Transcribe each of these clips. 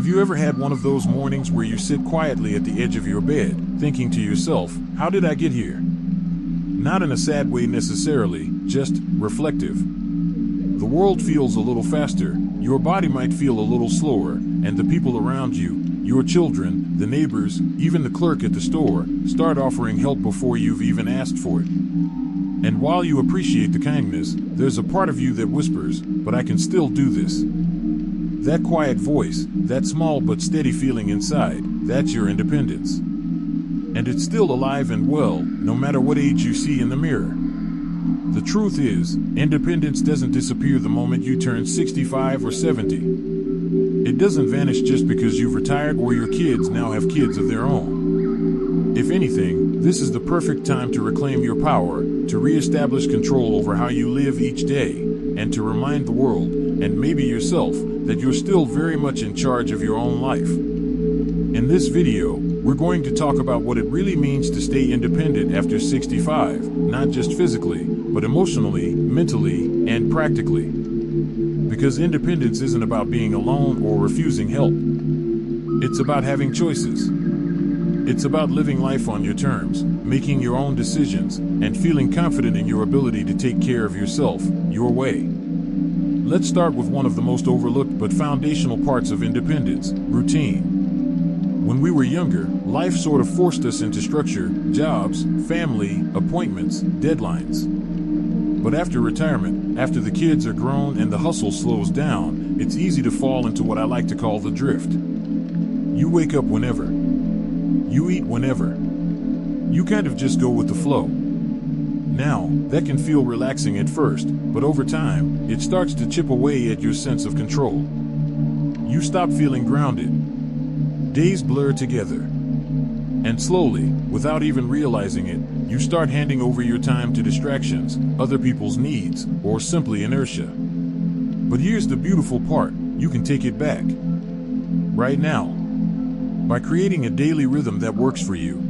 Have you ever had one of those mornings where you sit quietly at the edge of your bed, thinking to yourself, how did I get here? Not in a sad way necessarily, just reflective. The world feels a little faster, your body might feel a little slower, and the people around you, your children, the neighbors, even the clerk at the store, start offering help before you've even asked for it. And while you appreciate the kindness, there's a part of you that whispers, but I can still do this. That quiet voice, that small but steady feeling inside, that's your independence. And it's still alive and well, no matter what age you see in the mirror. The truth is, independence doesn't disappear the moment you turn 65 or 70. It doesn't vanish just because you've retired or your kids now have kids of their own. If anything, this is the perfect time to reclaim your power, to reestablish control over how you live each day, and to remind the world, and maybe yourself, that you're still very much in charge of your own life. In this video, we're going to talk about what it really means to stay independent after 65, not just physically, but emotionally, mentally, and practically. Because independence isn't about being alone or refusing help. It's about having choices. It's about living life on your terms, making your own decisions, and feeling confident in your ability to take care of yourself, your way. Let's start with one of the most overlooked but foundational parts of independence, routine. When we were younger, life sort of forced us into structure, jobs, family, appointments, deadlines. But after retirement, after the kids are grown and the hustle slows down, it's easy to fall into what I like to call the drift. You wake up whenever. You eat whenever. You kind of just go with the flow. Now, that can feel relaxing at first, but over time, it starts to chip away at your sense of control. You stop feeling grounded. Days blur together. And slowly, without even realizing it, you start handing over your time to distractions, other people's needs, or simply inertia. But here's the beautiful part, you can take it back. Right now. By creating a daily rhythm that works for you.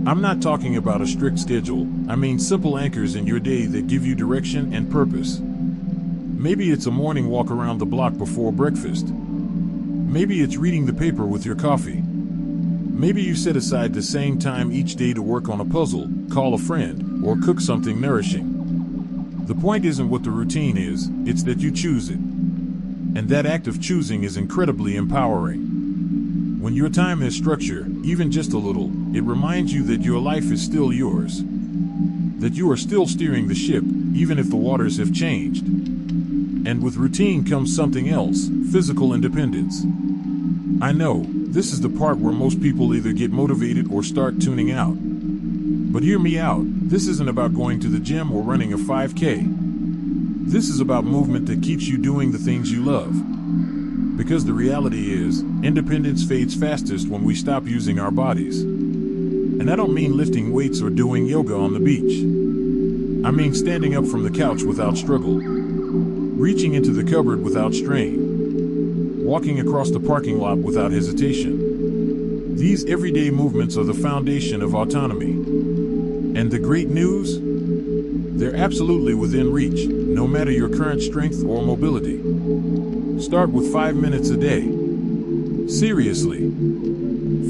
I'm not talking about a strict schedule, I mean simple anchors in your day that give you direction and purpose. Maybe it's a morning walk around the block before breakfast. Maybe it's reading the paper with your coffee. Maybe you set aside the same time each day to work on a puzzle, call a friend, or cook something nourishing. The point isn't what the routine is, it's that you choose it. And that act of choosing is incredibly empowering. When your time has structure, even just a little, it reminds you that your life is still yours. That you are still steering the ship, even if the waters have changed. And with routine comes something else, physical independence. I know, this is the part where most people either get motivated or start tuning out. But hear me out, this isn't about going to the gym or running a 5K. This is about movement that keeps you doing the things you love. Because the reality is, independence fades fastest when we stop using our bodies. And I don't mean lifting weights or doing yoga on the beach. I mean standing up from the couch without struggle. Reaching into the cupboard without strain. Walking across the parking lot without hesitation. These everyday movements are the foundation of autonomy. And the great news? They're absolutely within reach, no matter your current strength or mobility. Start with 5 minutes a day. Seriously.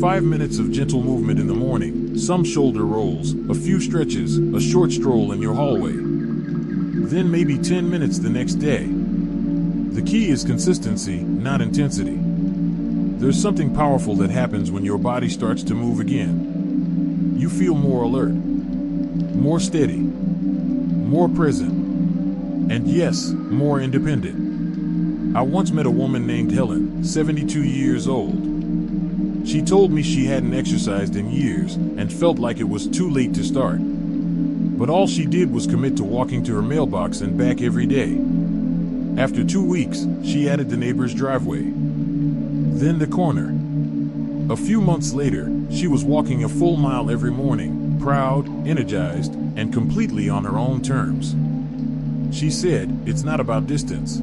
5 minutes of gentle movement in the morning, some shoulder rolls, a few stretches, a short stroll in your hallway. Then maybe 10 minutes the next day. The key is consistency, not intensity. There's something powerful that happens when your body starts to move again. You feel more alert, more steady, more present, and yes, more independent. I once met a woman named Helen, 72 years old. She told me she hadn't exercised in years and felt like it was too late to start. But all she did was commit to walking to her mailbox and back every day. After 2 weeks, she added the neighbor's driveway. Then the corner. A few months later, she was walking a full mile every morning, proud, energized, and completely on her own terms. She said, "It's not about distance.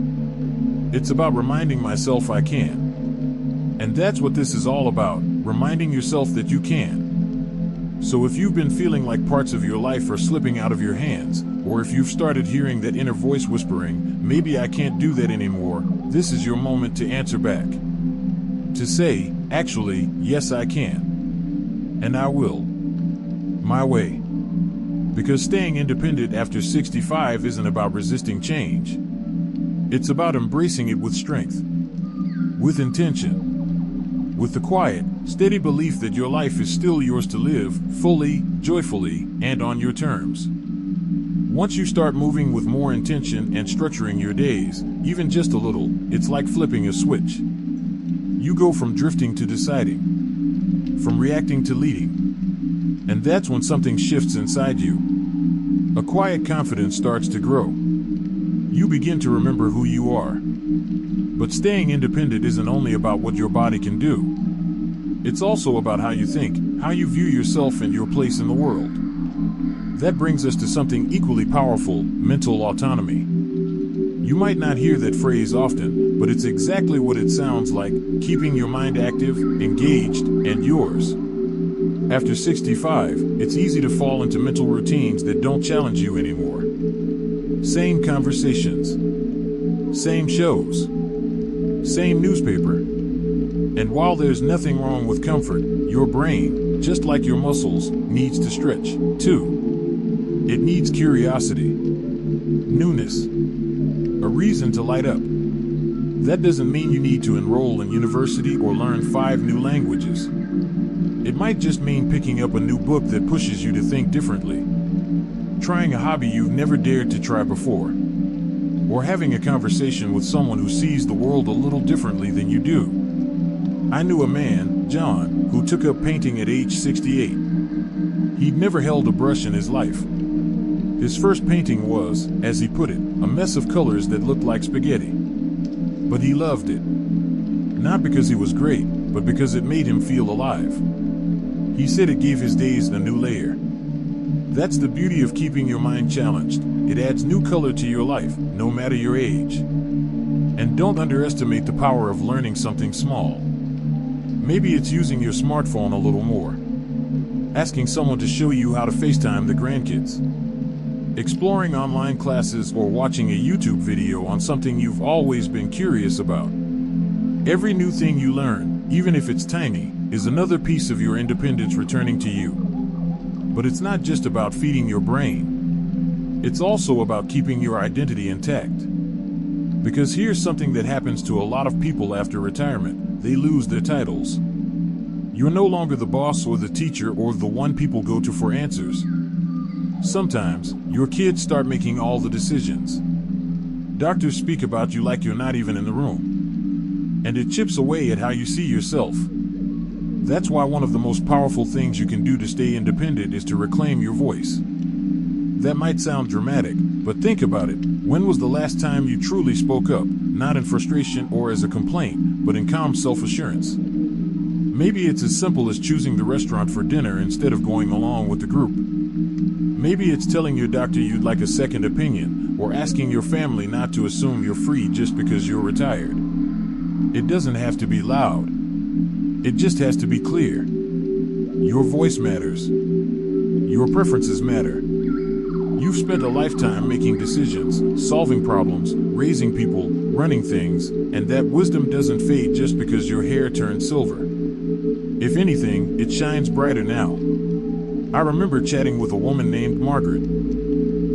It's about reminding myself I can." And that's what this is all about, reminding yourself that you can. So if you've been feeling like parts of your life are slipping out of your hands, or if you've started hearing that inner voice whispering, "Maybe I can't do that anymore," this is your moment to answer back. To say, actually, yes I can. And I will. My way. Because staying independent after 65 isn't about resisting change. It's about embracing it with strength. With intention. With the quiet, steady belief that your life is still yours to live, fully, joyfully, and on your terms. Once you start moving with more intention and structuring your days, even just a little, it's like flipping a switch. You go from drifting to deciding. From reacting to leading. And that's when something shifts inside you. A quiet confidence starts to grow. You begin to remember who you are. But staying independent isn't only about what your body can do. It's also about how you think, how you view yourself and your place in the world. That brings us to something equally powerful, mental autonomy. You might not hear that phrase often, but it's exactly what it sounds like, keeping your mind active, engaged, and yours. After 65, it's easy to fall into mental routines that don't challenge you anymore. Same conversations. Same shows. Same newspaper. And while there's nothing wrong with comfort, your brain, just like your muscles, needs to stretch, too. It needs curiosity. Newness. A reason to light up. That doesn't mean you need to enroll in university or learn 5 new languages. It might just mean picking up a new book that pushes you to think differently. Trying a hobby you've never dared to try before. Or having a conversation with someone who sees the world a little differently than you do. I knew a man, John, who took up painting at age 68. He'd never held a brush in his life. His first painting was, as he put it, a mess of colors that looked like spaghetti. But he loved it. Not because he was great, but because it made him feel alive. He said it gave his days a new layer. That's the beauty of keeping your mind challenged. It adds new color to your life, no matter your age. And don't underestimate the power of learning something small. Maybe it's using your smartphone a little more. Asking someone to show you how to FaceTime the grandkids. Exploring online classes or watching a YouTube video on something you've always been curious about. Every new thing you learn, even if it's tiny, is another piece of your independence returning to you. But it's not just about feeding your brain. It's also about keeping your identity intact. Because here's something that happens to a lot of people after retirement. They lose their titles. You're no longer the boss or the teacher or the one people go to for answers. Sometimes, your kids start making all the decisions. Doctors speak about you like you're not even in the room. And it chips away at how you see yourself. That's why one of the most powerful things you can do to stay independent is to reclaim your voice. That might sound dramatic, but think about it. When was the last time you truly spoke up, not in frustration or as a complaint, but in calm self-assurance? Maybe it's as simple as choosing the restaurant for dinner instead of going along with the group. Maybe it's telling your doctor you'd like a second opinion, or asking your family not to assume you're free just because you're retired. It doesn't have to be loud. It just has to be clear. Your voice matters. Your preferences matter. You've spent a lifetime making decisions, solving problems, raising people, running things, and that wisdom doesn't fade just because your hair turned silver. If anything, it shines brighter now. I remember chatting with a woman named Margaret.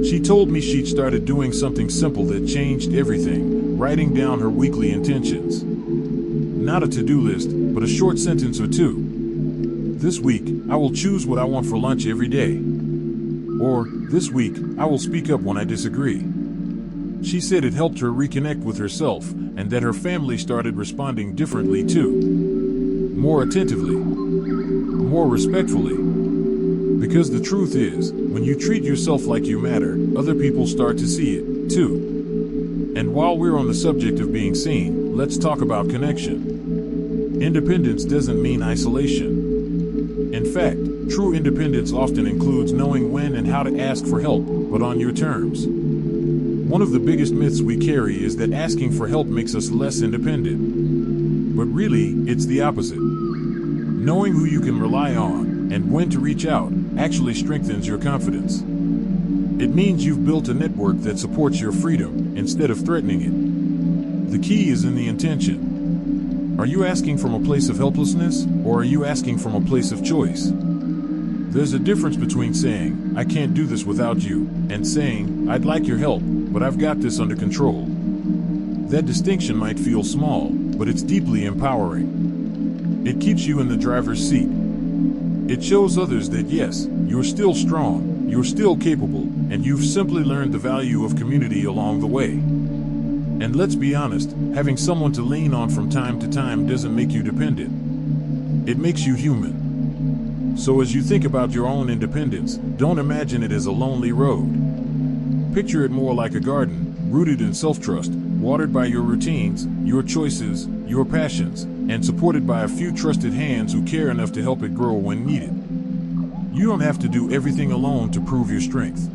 She told me she'd started doing something simple that changed everything, writing down her weekly intentions. Not a to-do list, but a short sentence or two. This week, I will choose what I want for lunch every day. Or, this week, I will speak up when I disagree. She said it helped her reconnect with herself, and that her family started responding differently too. More attentively. More respectfully. Because the truth is, when you treat yourself like you matter, other people start to see it, too. And while we're on the subject of being seen, let's talk about connection. Independence doesn't mean isolation. In fact, true independence often includes knowing when and how to ask for help, but on your terms. One of the biggest myths we carry is that asking for help makes us less independent. But really, it's the opposite. Knowing who you can rely on, and when to reach out, actually strengthens your confidence. It means you've built a network that supports your freedom, instead of threatening it. The key is in the intention. Are you asking from a place of helplessness, or are you asking from a place of choice? There's a difference between saying, "I can't do this without you," and saying, "I'd like your help, but I've got this under control." That distinction might feel small, but it's deeply empowering. It keeps you in the driver's seat. It shows others that yes, you're still strong, you're still capable, and you've simply learned the value of community along the way. And let's be honest, having someone to lean on from time to time doesn't make you dependent. It makes you human. So as you think about your own independence, don't imagine it as a lonely road. Picture it more like a garden, rooted in self-trust, watered by your routines, your choices, your passions, and supported by a few trusted hands who care enough to help it grow when needed. You don't have to do everything alone to prove your strength.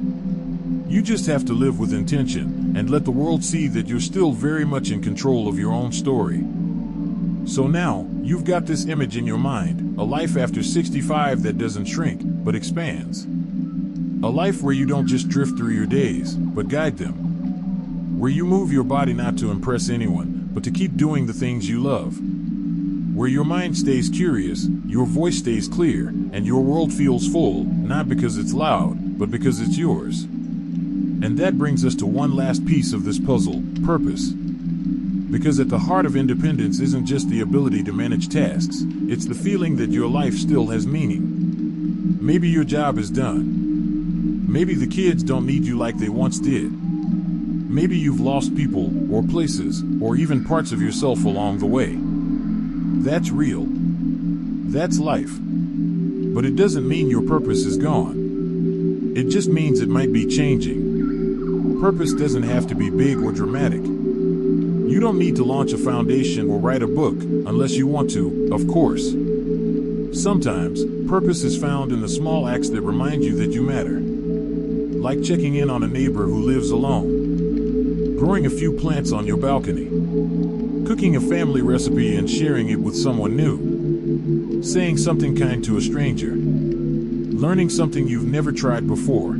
You just have to live with intention and let the world see that you're still very much in control of your own story. So now, you've got this image in your mind, a life after 65 that doesn't shrink, but expands. A life where you don't just drift through your days, but guide them. Where you move your body not to impress anyone, but to keep doing the things you love. Where your mind stays curious, your voice stays clear, and your world feels full, not because it's loud, but because it's yours. And that brings us to one last piece of this puzzle, purpose. Because at the heart of independence isn't just the ability to manage tasks, it's the feeling that your life still has meaning. Maybe your job is done. Maybe the kids don't need you like they once did. Maybe you've lost people, or places, or even parts of yourself along the way. That's real. That's life. But it doesn't mean your purpose is gone. It just means it might be changing. Purpose doesn't have to be big or dramatic. You don't need to launch a foundation or write a book, unless you want to, of course. Sometimes, purpose is found in the small acts that remind you that you matter. Like checking in on a neighbor who lives alone. Growing a few plants on your balcony. Cooking a family recipe and sharing it with someone new. Saying something kind to a stranger. Learning something you've never tried before.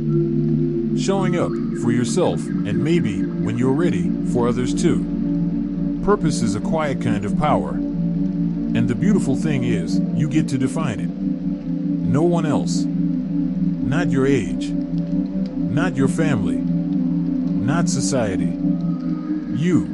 Showing up for yourself, and maybe, when you're ready, for others too. Purpose is a quiet kind of power. And the beautiful thing is, you get to define it. No one else. Not your age. Not your family. Not society. You.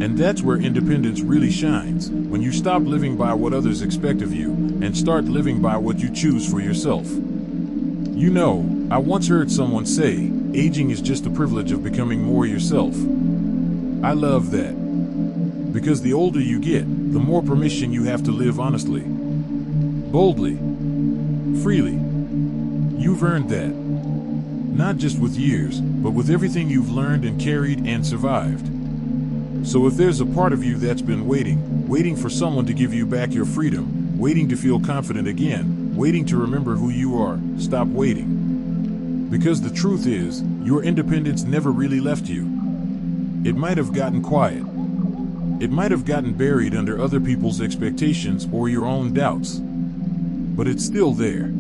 And that's where independence really shines, when you stop living by what others expect of you, and start living by what you choose for yourself. You know, I once heard someone say, aging is just the privilege of becoming more yourself. I love that. Because the older you get, the more permission you have to live honestly. Boldly. Freely. You've earned that. Not just with years, but with everything you've learned and carried and survived. So if there's a part of you that's been waiting for someone to give you back your freedom, waiting to feel confident again, waiting to remember who you are, stop waiting. Because the truth is, your independence never really left you. It might have gotten quiet. It might have gotten buried under other people's expectations or your own doubts. But it's still there.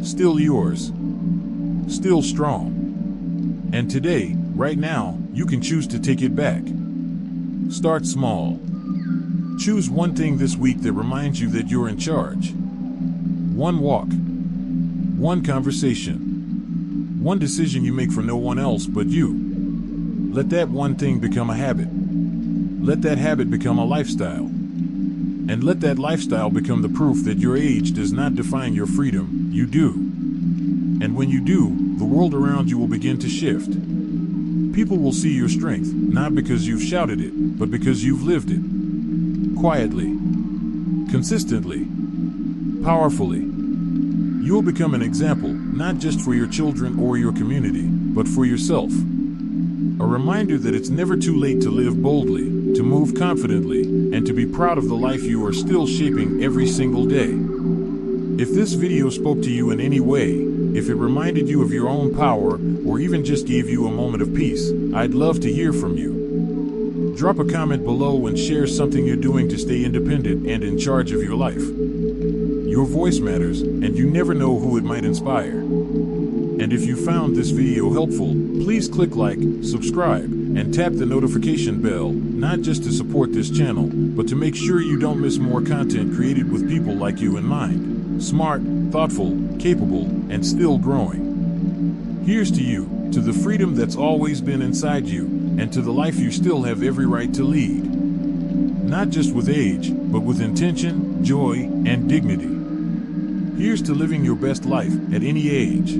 Still yours. Still strong. And today, right now, you can choose to take it back. Start small. Choose one thing this week that reminds you that you're in charge. One walk. One conversation. One decision you make for no one else but you. Let that one thing become a habit. Let that habit become a lifestyle. And let that lifestyle become the proof that your age does not define your freedom, you do. And when you do, the world around you will begin to shift. People will see your strength, not because you've shouted it, but because you've lived it. Quietly. Consistently. Powerfully. You'll become an example, not just for your children or your community, but for yourself. A reminder that it's never too late to live boldly, to move confidently, and to be proud of the life you are still shaping every single day. If this video spoke to you in any way, if it reminded you of your own power, or even just gave you a moment of peace, I'd love to hear from you. Drop a comment below and share something you're doing to stay independent and in charge of your life. Your voice matters, and you never know who it might inspire. And if you found this video helpful, please click like, subscribe, and tap the notification bell, not just to support this channel, but to make sure you don't miss more content created with people like you in mind. Smart, thoughtful, capable, and still growing. Here's to you, to the freedom that's always been inside you, and to the life you still have every right to lead. Not just with age, but with intention, joy, and dignity. Here's to living your best life at any age.